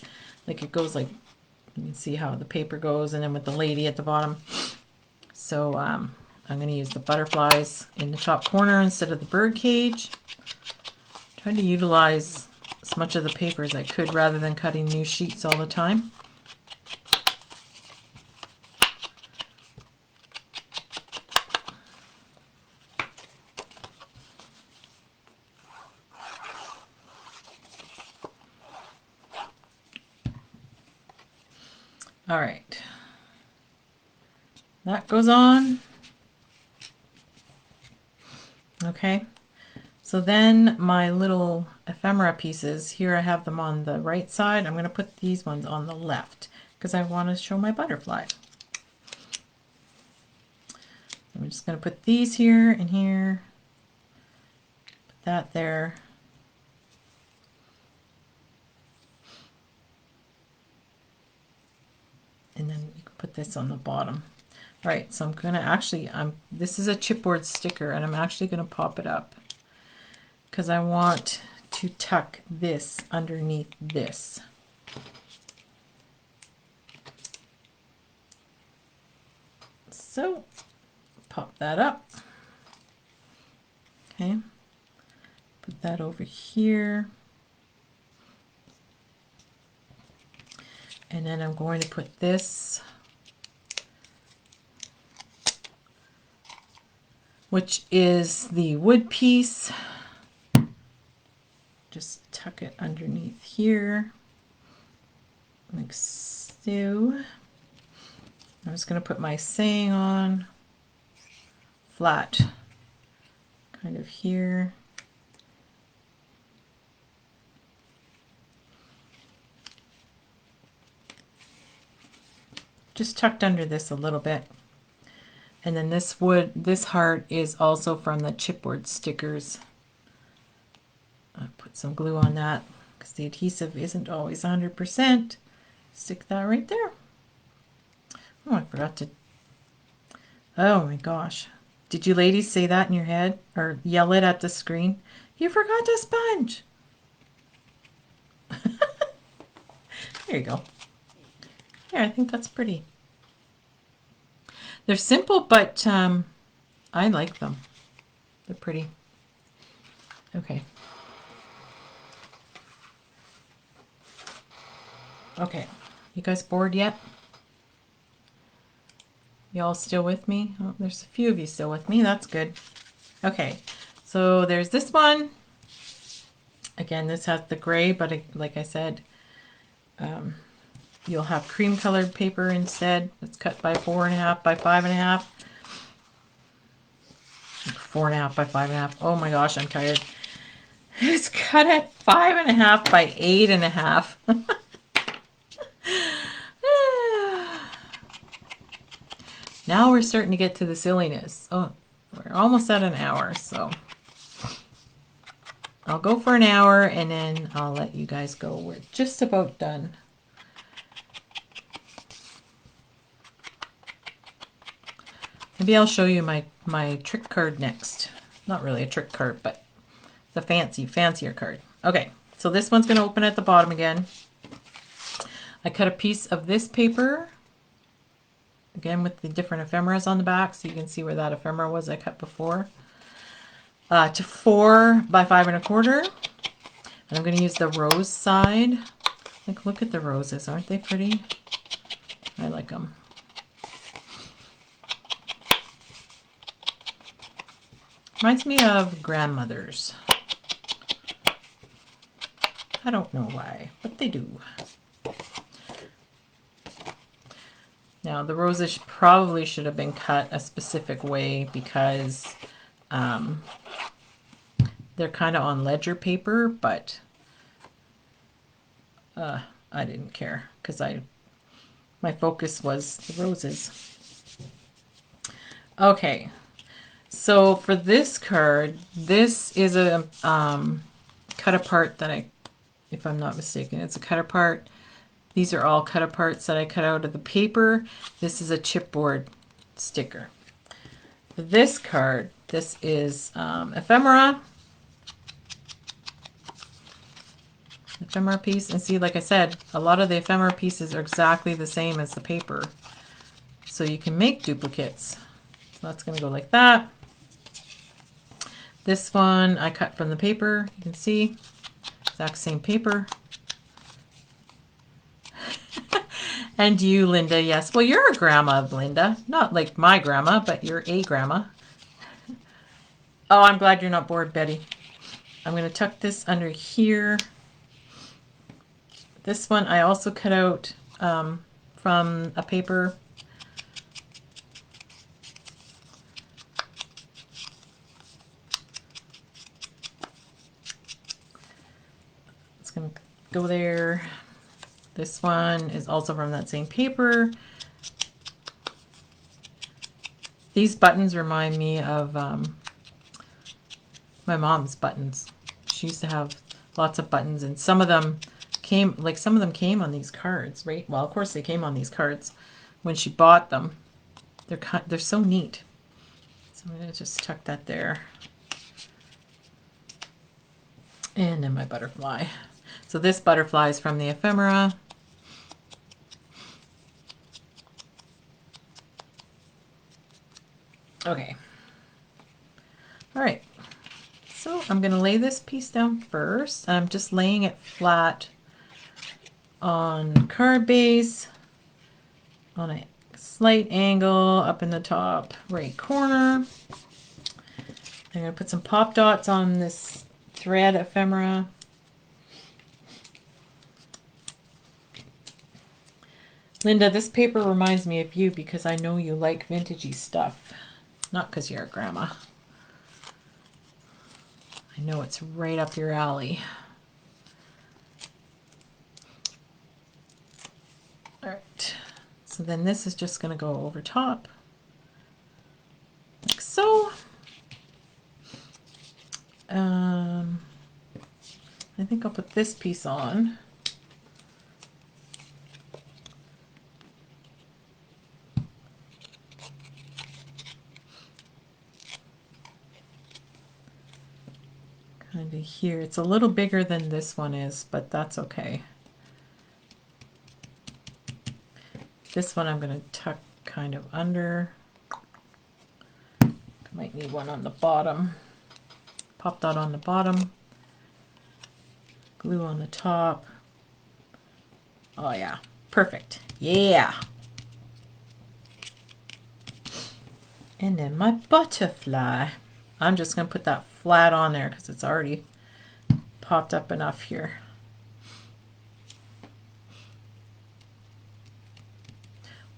Like it goes like, you can see how the paper goes, and then with the lady at the bottom. So I'm going to use the butterflies in the top corner instead of the bird cage. Trying to utilize as much of the paper as I could rather than cutting new sheets all the time. All right, that goes on. Okay, so then my little ephemera pieces, here I have them on the right side. I'm going to put these ones on the left because I want to show my butterfly. I'm just going to put these here and here that there. And then you can put this on the bottom. All right, so I'm gonna actually, this is a chipboard sticker, and I'm actually gonna pop it up because I want to tuck this underneath this. So pop that up. Okay, put that over here. And then I'm going to put this, which is the wood piece. Just tuck it underneath here, like so. I'm just going to put my saying on flat, kind of here. Just tucked under this a little bit. And then this heart is also from the chipboard stickers. I'll put some glue on that because the adhesive isn't always 100%. Stick that right there. Oh, I forgot to. Oh my gosh. Did you ladies say that in your head or yell it at the screen? You forgot to sponge. There you go. Yeah, I think that's pretty. They're simple, but I like them. They're pretty. Okay. Okay. You guys bored yet? Y'all still with me? Oh, there's a few of you still with me. That's good. Okay. So there's this one. Again, this has the gray, but like I said, you'll have cream colored paper instead. It's cut by 4.5 by 5.5. 4.5 by 5.5. Oh my gosh, I'm tired. It's cut at 5.5 by 8.5. Now we're starting to get to the silliness. Oh, we're almost at an hour, so I'll go for an hour and then I'll let you guys go. We're just about done. Maybe I'll show you my trick card next. Not really a trick card, but the fancier card. Okay, so this one's going to open at the bottom again. I cut a piece of this paper, again with the different ephemeras on the back, so you can see where that ephemera was I cut before, to 4 by 5.25. And I'm going to use the rose side. Like, look at the roses. Aren't they pretty? I like them. Reminds me of grandmothers. I don't know why, but they do. Now, the roses probably should have been cut a specific way because they're kind of on ledger paper, but I didn't care because my focus was the roses. Okay, so for this card, this is a cut apart that if I'm not mistaken, it's a cut apart. These are all cut aparts that I cut out of the paper. This is a chipboard sticker. For this card, this is ephemera piece. And see, like I said, a lot of the ephemera pieces are exactly the same as the paper. So you can make duplicates. So that's going to go like that. This one I cut from the paper. You can see, exact same paper. And you, Linda, yes. Well, you're a grandma, Linda. Not like my grandma, but you're a grandma. Oh, I'm glad you're not bored, Betty. I'm going to tuck this under here. This one I also cut out from a paper. It's going to go there. This one is also from that same paper. These buttons remind me of my mom's buttons. She used to have lots of buttons, and some of them came on these cards, right? Well, of course they came on these cards when she bought them. They're so neat. So I'm going to just tuck that there. And then my butterfly. So this butterfly is from the ephemera. Okay. All right. So I'm going to lay this piece down first. I'm just laying it flat on card base on a slight angle up in the top right corner. I'm going to put some pop dots on this thread ephemera. Linda, this paper reminds me of you because I know you like vintagey stuff. Not because you're a grandma. I know it's right up your alley. All right. So then this is just going to go over top. Like so. I think I'll put this piece on. Kind of here. It's a little bigger than this one is, but that's okay. This one I'm going to tuck kind of under. Might need one on the bottom. Pop dot on the bottom. Glue on the top. Oh yeah, perfect. Yeah. And then my butterfly. I'm just going to put that flat on there because it's already popped up enough here.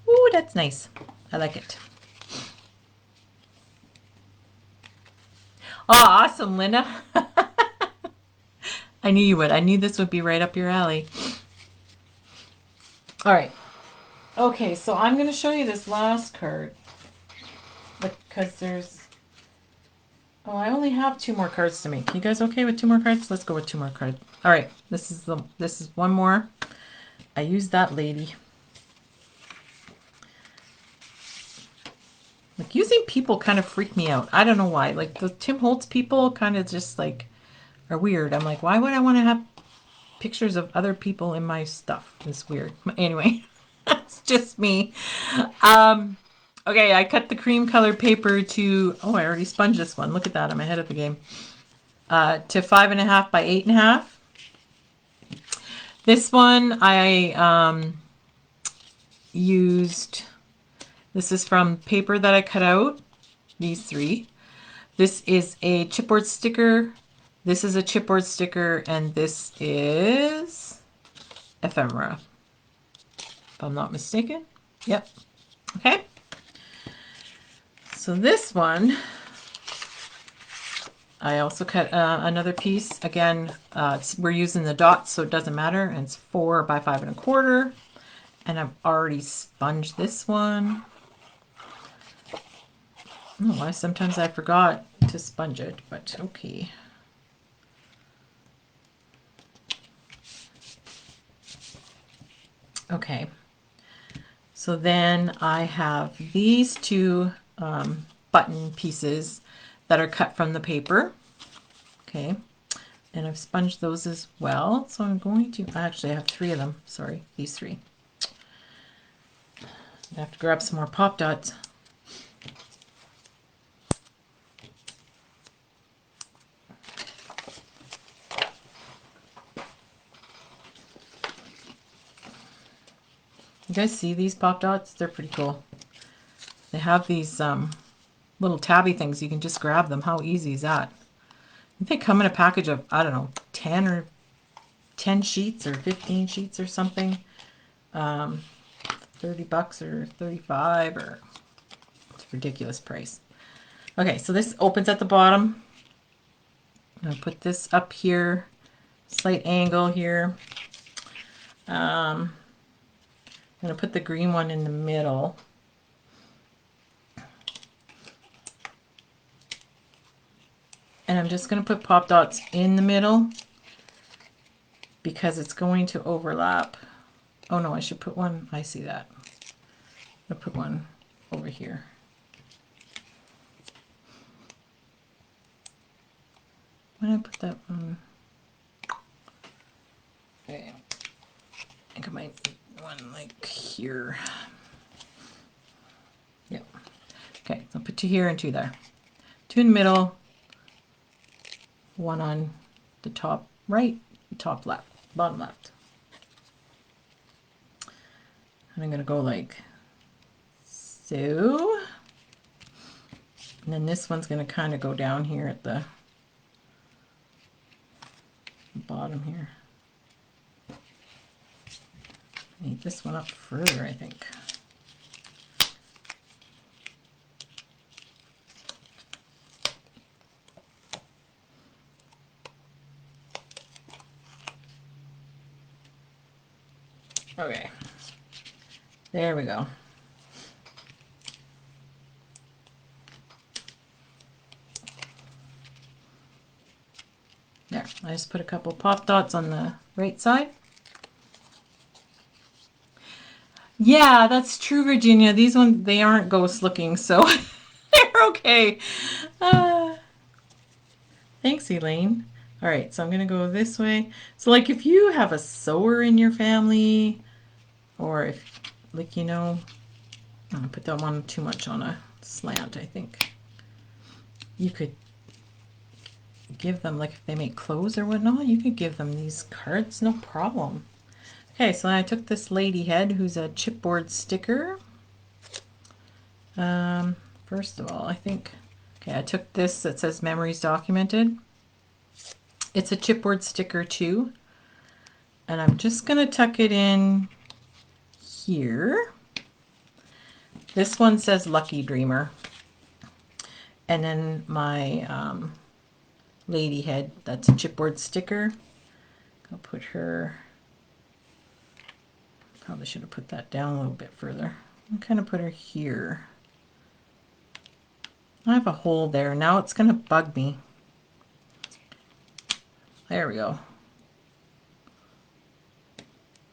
Ooh, that's nice. I like it. Oh, awesome, Linda. I knew you would. I knew this would be right up your alley. All right. Okay, so I'm going to show you this last card because there's... Oh, I only have 2 more cards to make. You guys okay with 2 more cards? Let's go with 2 more cards. All right, this is one more. I used that lady. Like, using people kind of freak me out. I don't know why. Like, the Tim Holtz people kind of just, like, are weird. I'm like, why would I want to have pictures of other people in my stuff? It's weird. Anyway, that's just me. Okay, I cut the cream colored paper to... Oh, I already sponged this one. Look at that. I'm ahead of the game. To 5.5 by 8.5. This one I used... This is from paper that I cut out. These 3. This is a chipboard sticker. This is a chipboard sticker, and this is ephemera, if I'm not mistaken. Yep. Okay. So this one, I also cut another piece. Again, we're using the dots, so it doesn't matter. And it's 4 by 5.25. And I've already sponged this one. I don't know why sometimes I forgot to sponge it, but okay. Okay. So then I have these 2 button pieces that are cut from the paper. Okay. And I've sponged those as well. So I'm going to, actually I have 3 of them. Sorry, these 3. I have to grab some more pop dots. You guys see these pop dots? They're pretty cool. They have these little tabby things. You can just grab them. How easy is that? I think they come in a package of, I don't know, 10 sheets or 15 sheets or something. 30 bucks or 35 or it's a ridiculous price. Okay, so this opens at the bottom. I'm gonna put this up here, slight angle here. I'm gonna put the green one in the middle. And I'm just going to put pop dots in the middle because it's going to overlap. Oh no, I should put one. I see that. I'll put one over here. Why did I put that one? Okay. I think I might need one like here. Yep. Okay, I'll put two here and two there. Two in the middle, one on the top right, top left, bottom left. And I'm going to go like so. And then this one's going to kind of go down here at the bottom here. Need this one up further, I think. Okay, there we go. There, I just put a couple pop dots on the right side. Yeah, that's true, Virginia. These ones, they aren't ghost looking, so they're okay. Thanks, Elaine. All right, so I'm going to go this way. So like if you have a sewer in your family, or if, like, you know, I'm going to put that one too much on a slant, I think. You could give them, like if they make clothes or whatnot, you could give them these cards, no problem. Okay, so I took this lady head who's a chipboard sticker. First of all, I think, okay, I took this that says memories documented. It's a chipboard sticker too. And I'm just going to tuck it in here. This one says Lucky Dreamer. And then my lady head, that's a chipboard sticker. I'll put her, probably should have put that down a little bit further. I'll kind of put her here. I have a hole there. Now it's going to bug me. There we go.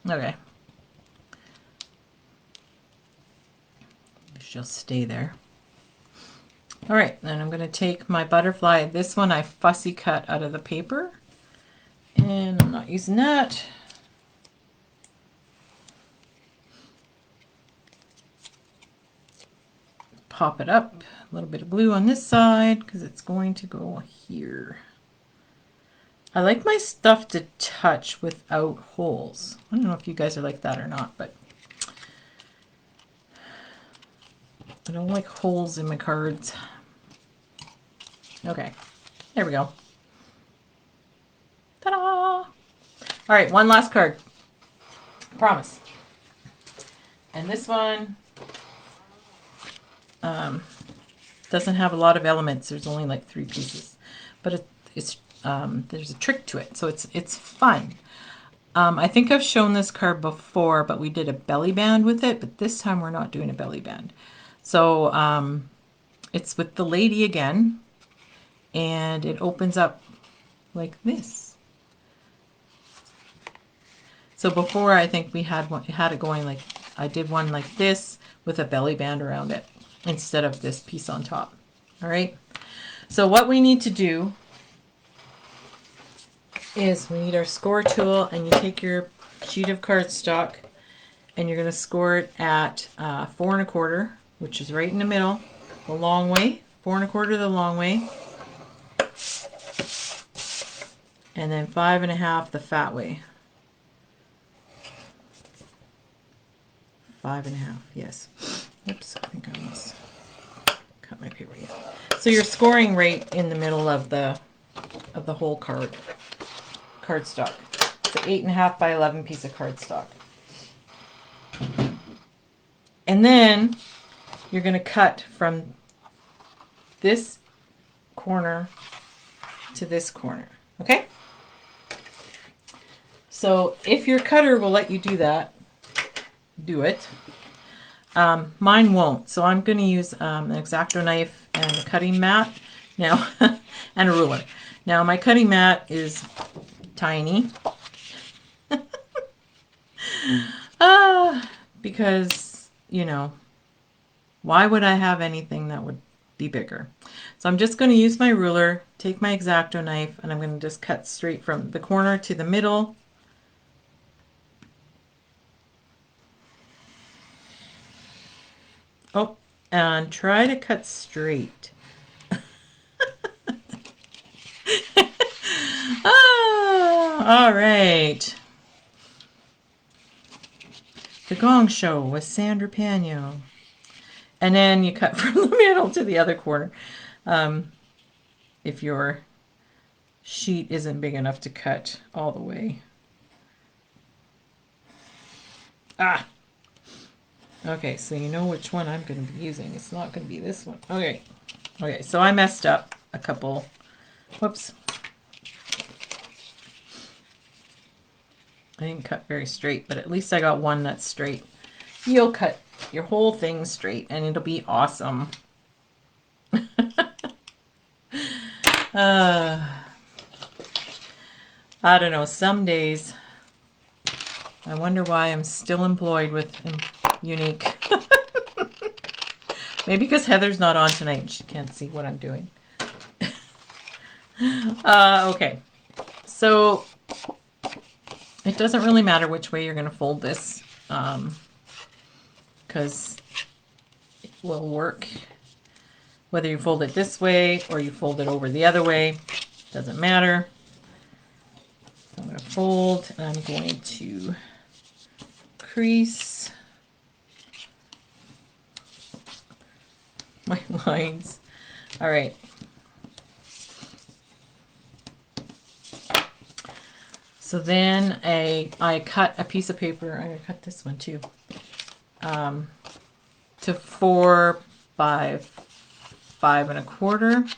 Okay. She'll stay there. All right, then I'm going to take my butterfly. This one I fussy cut out of the paper. And I'm not using that. Pop it up. A little bit of blue on this side because it's going to go here. I like my stuff to touch without holes. I don't know if you guys are like that or not, but I don't like holes in my cards. Okay, there we go. Ta-da! All right, one last card. Promise. And this one doesn't have a lot of elements. There's only like 3 pieces, but it's there's a trick to it, so it's fun. I think I've shown this card before, but we did a belly band with it, but this time we're not doing a belly band. So it's with the lady again, and it opens up like this. So before, I think we had it going like, I did one like this with a belly band around it instead of this piece on top. All right. So what we need to do is we need our score tool, and you take your sheet of cardstock and you're going to score it at 4 1/4, which is right in the middle, the long way, 4 1/4 the long way, and then 5 1/2 the fat way. 5 1/2, yes. Oops, I think I almost cut my paper here. So you're scoring right in the middle of the whole cardstock. It's an 8 1/2 by 11 piece of cardstock. And then you're going to cut from this corner to this corner. Okay? So if your cutter will let you do that, do it. Mine won't. So I'm going to use an X-Acto knife and a cutting mat Now, and a ruler. Now my cutting mat is tiny. Because, you know, why would I have anything that would be bigger? So I'm just going to use my ruler, take my X-Acto knife, and I'm going to just cut straight from the corner to the middle. Oh, and try to cut straight. All right. The Gong Show with Sandra Jan. And then you cut from the middle to the other corner. If your sheet isn't big enough to cut all the way. Okay, so you know which one I'm going to be using. It's not going to be this one. Okay, so I messed up a couple. Whoops. I didn't cut very straight, but at least I got one that's straight. You'll cut your whole thing straight and it'll be awesome. I don't know, some days I wonder why I'm still employed with Unique. Maybe because Heather's not on tonight and she can't see what I'm doing. Okay, so it doesn't really matter which way you're going to fold this, because it will work whether you fold it this way or you fold it over the other way. Doesn't matter. So I'm going to fold and I'm going to crease my lines. All right. So then I cut a piece of paper. I'm going to cut this one too. To 4 by 5 1/4.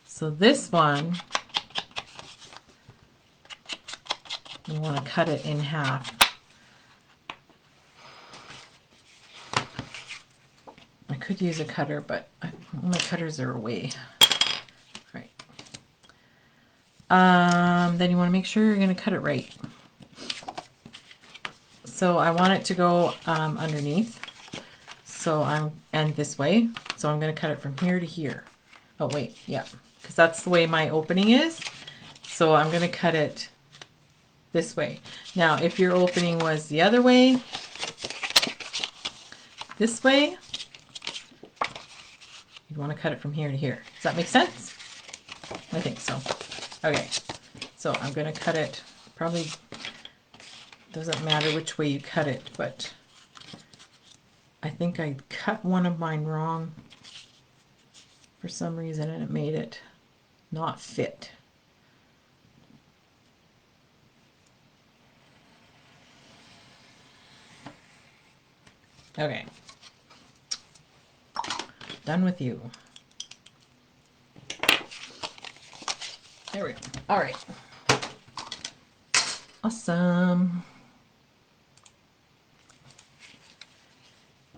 So this one, you want to cut it in half. I could use a cutter, but my cutters are away. Right. Then you want to make sure you're going to cut it right. So I want it to go underneath. So and this way. So I'm going to cut it from here to here. Oh wait, yeah, because that's the way my opening is. So I'm going to cut it this way. Now, if your opening was the other way, this way, you'd want to cut it from here to here. Does that make sense? I think so. Okay, so I'm going to cut it, probably doesn't matter which way you cut it, but I think I cut one of mine wrong for some reason and it made it not fit. Okay. Done with you. There we go. All right. Awesome.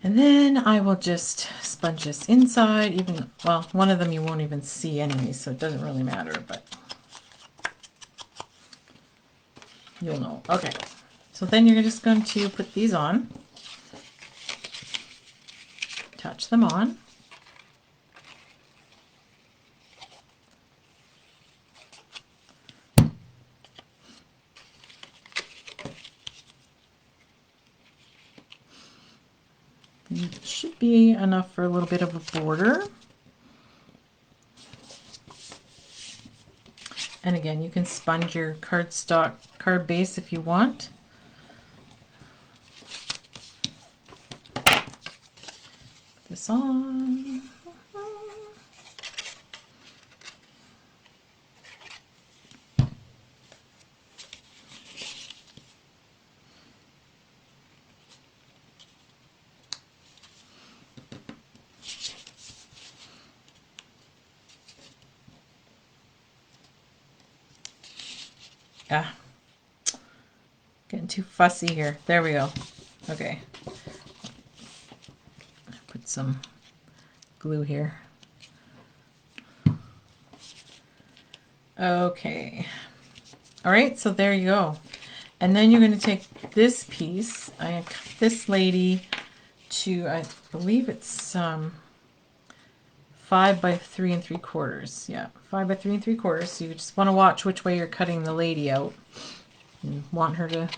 And then I will just sponge this inside, even, well, one of them you won't even see anyway, so it doesn't really matter, but you'll know. Okay, so then you're just going to put these on, attach them on. It should be enough for a little bit of a border. And again, you can sponge your card base if you want. Put this on. Ah, getting too fussy here. There we go. Okay. Put some glue here. Okay. All right, so there you go. And then you're going to take this piece. I cut this lady to, I believe it's 5 by 3 3/4. Yeah, 5 by 3 3/4. So you just want to watch which way you're cutting the lady out. You want her to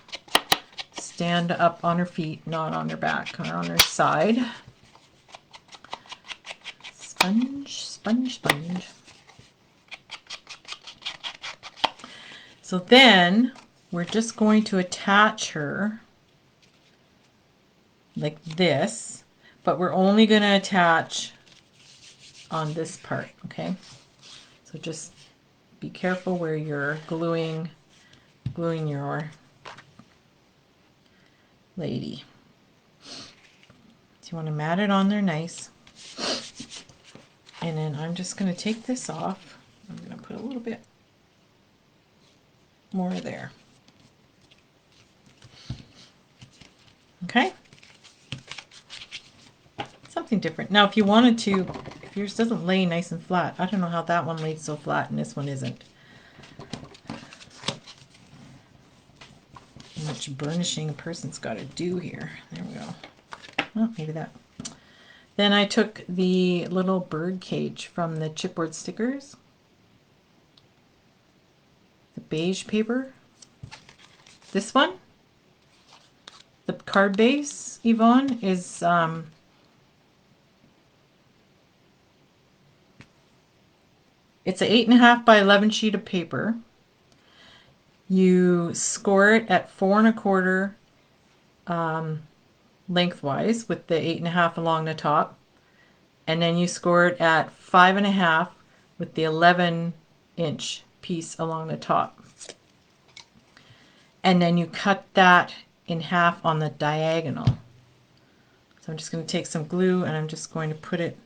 stand up on her feet, not on her back or on her side. Sponge, sponge, sponge. So then we're just going to attach her like this, but we're only going to attach on this part, okay? So just be careful where you're gluing your lady. So you want to mat it on there nice. And then I'm just going to take this off. I'm going to put a little bit more there. Okay? Something different. Now, if you wanted to, if yours doesn't lay nice and flat, I don't know how that one laid so flat and this one isn't. How much burnishing a person's got to do here. There we go. Well, maybe that. Then I took the little bird cage from the chipboard stickers. The beige paper. This one. The card base, Yvonne, is it's an 8.5 by 11 sheet of paper. You score it at 4 1/4 lengthwise with the 8.5 along the top, and then you score it at 5 1/2 with the 11-inch piece along the top, and then you cut that in half on the diagonal. So I'm just going to take some glue and I'm just going to put it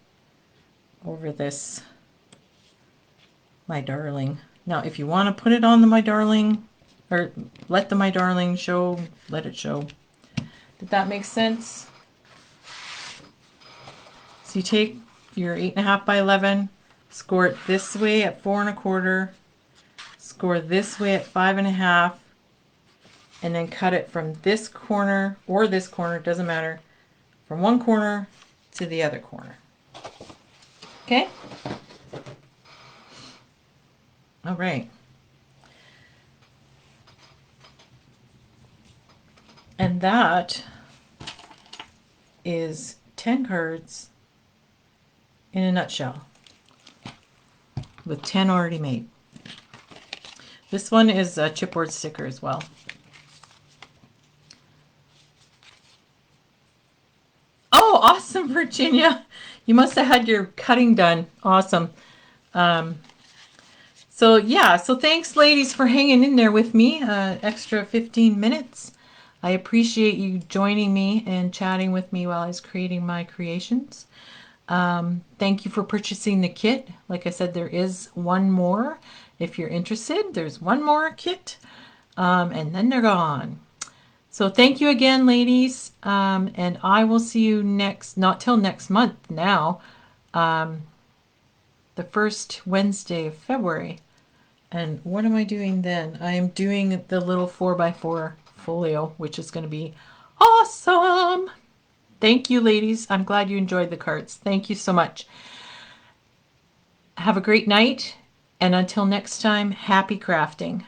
over this My Darling. Now if you want to put it on the My Darling, or let the My Darling show, let it show. Did that make sense? So you take your 8.5 by 11, score it this way at 4 1/4, score this way at 5 1/2, and then cut it from this corner or this corner, doesn't matter, from one corner to the other corner. Okay? All right. And that is 10 cards in a nutshell, with 10 already made. This one is a chipboard sticker as well. Oh, awesome, Virginia. You must have had your cutting done. Awesome. So yeah, so thanks ladies for hanging in there with me, extra 15 minutes. I appreciate you joining me and chatting with me while I was creating my creations. Thank you for purchasing the kit. Like I said, there is one more. If you're interested, there's one more kit, and then they're gone. So thank you again, ladies, and I will see you not till next month now, the first Wednesday of February. And what am I doing then? I am doing the little 4x4 folio, which is going to be awesome. Thank you, ladies. I'm glad you enjoyed the cards. Thank you so much. Have a great night, and until next time, happy crafting.